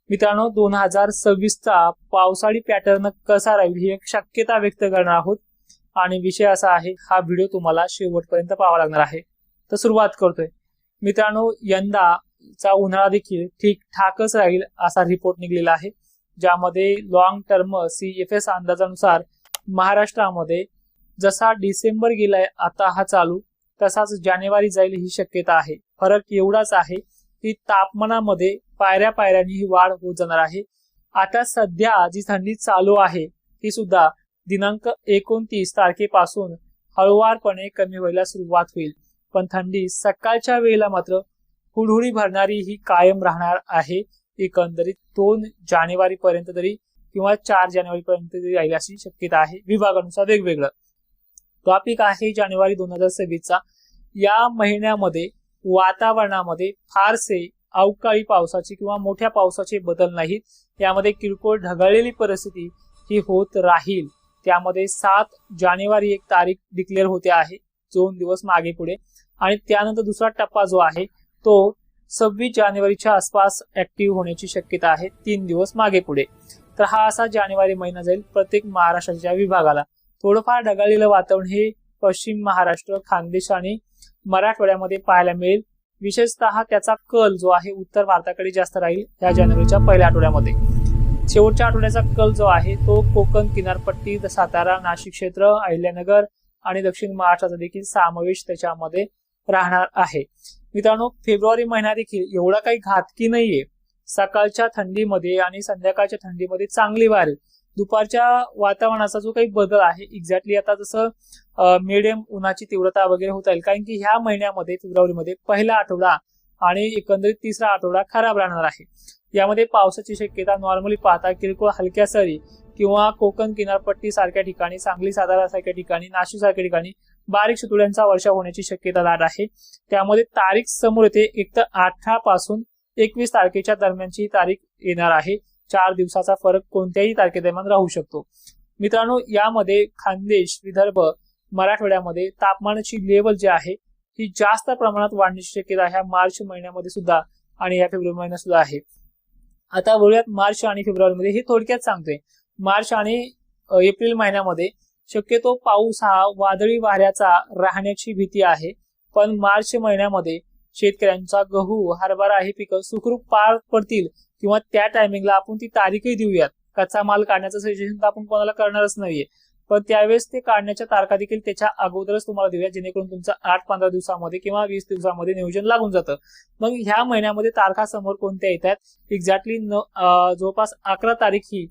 मित्रांनो 2026चा पावसाळी पॅटर्न कसा राहील ही एक शक्यता व्यक्त करणार आहोत आणि विषय असा आहे, हा व्हिडिओ तुम्हाला शेवटपर्यंत पाहावा लागणार आहे। तर सुरुवात करतोय। मित्रांनो यंदाचा उन्हाळा देखील ठीक ठाकच राहील असा रिपोर्ट निघलेला आहे, ज्यामध्ये लॉंग टर्म CFS अंदाजानुसार महाराष्ट्रामध्ये जसा डिसेंबर गेलाय आता हा चालू, तसाच जानेवारी जाईल ही शक्यता आहे। फरक एवढाच आहे की तापमानामध्ये पायऱ्या पायऱ्यांनी ही वाढ होत जाणार आहे। आता सध्या जी थंडी चालू आहे ती सुद्धा दिनांक 29 तारखेपासून हळूवारपणे कमी व्हायला सुरुवात होईल, पण थंडी सकाळच्या वेळेला मात्र हुडहुडी भरणारी ही कायम राहणार आहे। एकंदरीत 2 जानेवारी पर्यंत तरी किंवा 4 जानेवारी पर्यंत तरी राहील अशी शक्यता आहे, विभागानुसार वेगवेगळं। टॉपिक आहे जानेवारी 2026चा। या महिन्यामध्ये वातावरणामध्ये फारसे अवकाळी पावसाचे किंवा मोठ्या पावसाचे बदल नाहीत। यामध्ये किरकोळ ढगाळलेली परिस्थिती ही होत राहील। त्यामध्ये 7 जानेवारी एक तारीख डिक्लेअर होते आहे, 2 दिवस मागे पुढे, आणि त्यानंतर दुसरा टप्पा जो आहे तो 26 जानेवारीच्या आसपास ऍक्टिव्ह होण्याची शक्यता आहे, 3 दिवस मागे पुढे। तर हा असा जानेवारी महिना जाईल प्रत्येक महाराष्ट्राच्या विभागाला। थोडंफार ढगाळलेलं वातावरण हे पश्चिम महाराष्ट्र, खानदेश आणि मराठवाड्यामध्ये पाहायला मिळेल। विशेषतः त्याचा कल जो आहे उत्तर भारताकडे जास्त राहील या जानेवारीच्या पहिल्या आठवड्यामध्ये। शेवटच्या आठवड्याचा कल जो आहे तो कोकण किनारपट्टी, सातारा, नाशिक क्षेत्र, अहिल्यानगर आणि दक्षिण महाराष्ट्राचा देखील समावेश त्याच्यामध्ये राहणार आहे। मित्रांनो फेब्रुवारी महिना देखील एवढा काही घातकी नाहीये। सकाळच्या थंडीमध्ये आणि संध्याकाळच्या थंडीमध्ये चांगली वाढेल। दुपारच्या वातावरणाचा जो काही बदल आहे एक्झॅक्टली आता जसं मीडियम उन्हाची तीव्रता वगैरे होता येईल, कारण की ह्या महिन्यामध्ये फेब्रुवारीमध्ये पहिला आठवडा आणि एकंदरीत तिसरा आठवडा खराब राहणार आहे। यामध्ये पावसाची शक्यता नॉर्मली पाहता किरकोळ हलक्या सरी किंवा कोकण किनारपट्टी सारख्या ठिकाणी, सांगली सातारा सारख्या ठिकाणी, नाशिक सारख्या ठिकाणी बारीक शितोड्यांचा वर्षाव होण्याची शक्यता दाट आहे। त्यामध्ये तारीख समोर येते, एक तर 18 पासून 21 तारखेच्या दरम्यानची तारीख येणार आहे। 4 दिवसाचा फरक कोणत्याही तारखेदरम्यान राहू शकतो। मित्रांनो यामध्ये खानदेश, विदर्भ, मराठवाड्यामध्ये तापमानाची लेवल जी आहे ही जास्त प्रमाणात वाढण्याची शक्यता ह्या मार्च महिन्यामध्ये सुद्धा आणि या फेब्रुवारी महिन्यात सुद्धा आहे। आता बोलूयात मार्च आणि फेब्रुवारीमध्ये, हे थोडक्यात सांगतोय। मार्च आणि एप्रिल महिन्यामध्ये शक्यतो पाऊस हा वादळी वाऱ्याचा राहण्याची भीती आहे, पण मार्च महिन्यामध्ये शेतकऱ्यांचा गहू, हरभरा हे पिकं सुखरूप पार पडतील किंवा त्या टायमिंगला आपण ती तारीखही देऊयात। कच्चा माल काढण्याचं सजेशन तर आपण कोणाला करणारच नाहीये, पण त्यावेळेस ते काढण्याच्या तारखा देखील त्याच्या अगोदरच तुम्हाला देऊया, जेणेकरून तुमचं 8-15 दिवसामध्ये किंवा 20 दिवसामध्ये नियोजन लागून जातं। मग ह्या महिन्यामध्ये तारखा समोर कोणत्या येतात, एक्झॅक्टली जवळपास 11 तारीख ही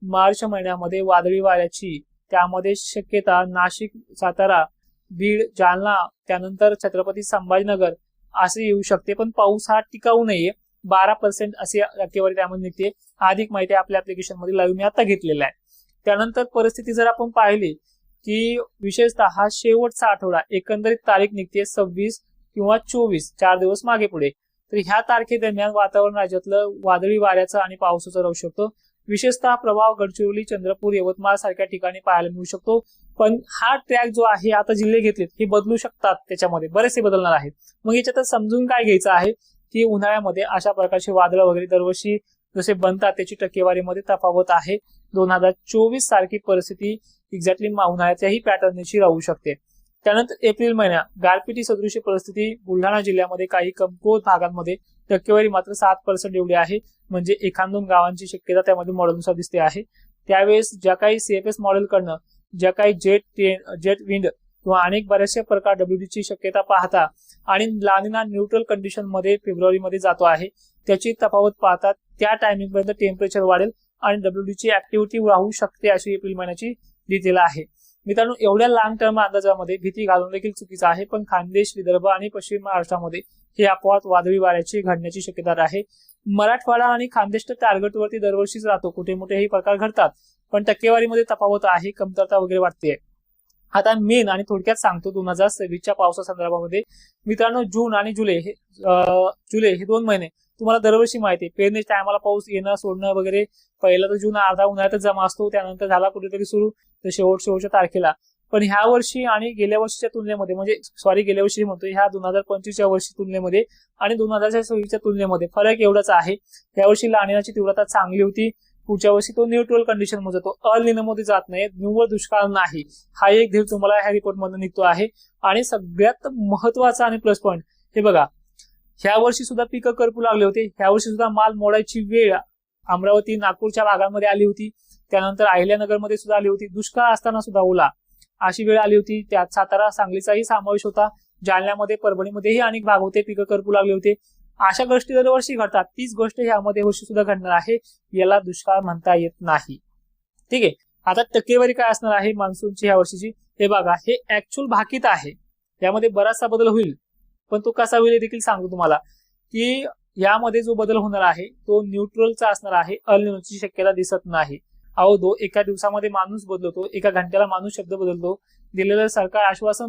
मार्च महिन्यामध्ये वादळी वाऱ्याची, त्यामध्ये शक्यता नाशिक, सातारा, बीड, जालना, त्यानंतर छत्रपती संभाजीनगर असे येऊ शकते, पण पाऊस हा टिकाऊ नाहीये। 12% अशी टक्केवारी त्यामध्ये निघते। अधिक माहिती आपल्या ऍप्लिकेशन मध्ये लाईव्ह मी आता घेतलेला आहे। त्यानंतर परिस्थिती जर आपण पाहिली की विशेषतः शेवटचा आठवडा, एकंदरीत तारीख निघते 26 किंवा 24, 4 दिवस मागे पुढे। तर ह्या तारखेदरम्यान वातावरण राज्यातलं वादळी वाऱ्याचं आणि पावसाचं राहू शकतो। विशेषतः प्रभाव गडचिरोली, चंद्रपूर, यवतमाळ सारख्या ठिकाणी पाहायला मिळू शकतो। पण हा ट्रॅक जो आहे, आता जिल्हे घेतलेत हे बदलू शकतात, त्याच्यामध्ये बरेचसे बदलणार आहेत। मग याच्यात समजून काय घ्यायचं आहे की उन्हाळ्यामध्ये अशा प्रकारचे वादळ वगैरे दरवर्षी जसे बनतात त्याची टक्केवारीमध्ये तफावत आहे। 2024 सारखी परिस्थिती एक्झॅक्टली उन्हाळ्याच्याही पॅटर्नची राहू शकते। त्यानंतर एप्रिल महिना गारपिटी सदृश परिस्थिती बुलढाणा जिल्ह्यामध्ये काही कमकुवत भागांमध्ये टक्केवारी मात्र 7% एवढी आहे, म्हणजे 1-2 गावांची शक्यता त्यामध्ये मॉडेलनुसार दिसते आहे। त्यावेळेस ज्या काही CFS मॉडेल कडनं ज्या काही जेट विंड किंवा अनेक बऱ्याचशा प्रकार WD ची शक्यता पाहता आणि लानिना न्यूट्रल कंडिशन मध्ये फेब्रुवारी मध्ये जातो आहे, त्याची तफावत पाहता त्या टायमिंग पर्यंत टेम्परेचर वाढेल आणि WD ची ऍक्टिव्हिटी राहू शकते अशी एप्रिल महिन्याची डिटेल आहे। मित्रांनो एवढ्या लॉंग टर्म अंदाजामध्ये भीती घालून देखील चुकीचं आहे, पण खानदेश, विदर्भ आणि पश्चिम महाराष्ट्रामध्ये हे अपवाद वादळी वाऱ्याची घडण्याची शक्यता आहे। मराठवाडा आणि खानदेश तर टार्गेटवरती दरवर्षीच राहतो, कुठे मोठे हे प्रकार घडतात, पण टक्केवारीमध्ये तफावत आहे, कमतरता वगैरे वाटते। आता मेन आणि थोडक्यात सांगतो 2026च्या पावसा संदर्भामध्ये। मित्रांनो जून आणि जुलै हे 2 महिने तुम्हाला दरवर्षी माहिती आहे, पेरणीच्या टायमाला पाऊस येणं सोडणं वगैरे। पहिला तर जून अर्धा उन्हाळ्यातच जमा असतो, त्यानंतर झाला कुठेतरी सुरू तर शेवटच्या तारखेला पण ह्या वर्षी आणि गेल्या वर्षीच्या तुलनेमध्ये गेल्या वर्षी म्हणतोय ह्या 2025च्या वर्षी तुलनेमध्ये आणि 2026च्या तुलनेमध्ये फरक एवढाच आहे. यावर्षी लानिनाची तीव्रता चांगली होती, पुढच्या वर्षी तो न्यूट्रल कंडिशन मध्ये जातो, अल निनो मध्ये जात नाही, निव्वळ दुष्काळ नाही. हा एक धीर तुम्हाला ह्या रिपोर्ट मध्ये निघतो आहे. आणि सगळ्यात महत्वाचा आणि प्लस पॉईंट हे बघा, ह्या वर्षी सुद्धा पिकं करपू लागले होते. ह्या वर्षी सुद्धा माल मोडायची वेळ अमरावती नागपूरच्या भागांमध्ये आली होती, त्यानंतर अहिल्यानगरमध्ये सुद्धा आली होती. दुष्काळ असताना सुद्धा ओला अशी वेळ आली होती. त्यात सातारा सांगलीचाही समावेश होता. जालन्यामध्ये परभणीमध्येही अनेक भाग होते, पिकं करपू लागले होते. अशा गोष्टी दरवर्षी घडतात, तीच गोष्ट ह्यामध्ये वर्षी सुद्धा घडणार आहे. याला दुष्काळ म्हणता येत नाही. ठीक आहे. आता टक्केवारी काय असणार आहे मान्सूनची ह्या वर्षीची हे बघा, हे ऍक्च्युअल भाकीत आहे. यामध्ये बराचसा बदल होईल, पण तो कसा होईल हे देखील सांगतो तुम्हाला की यामध्ये जो बदल होणार आहे तो न्यूट्रलचा असणार आहे. अल निनोची शक्यता दिसत नाही. एका दिवसामध्ये माणूस बदलतो, एका घंट्याला माणूस शब्द बदलतो. दिलेलं सरकार आश्वासन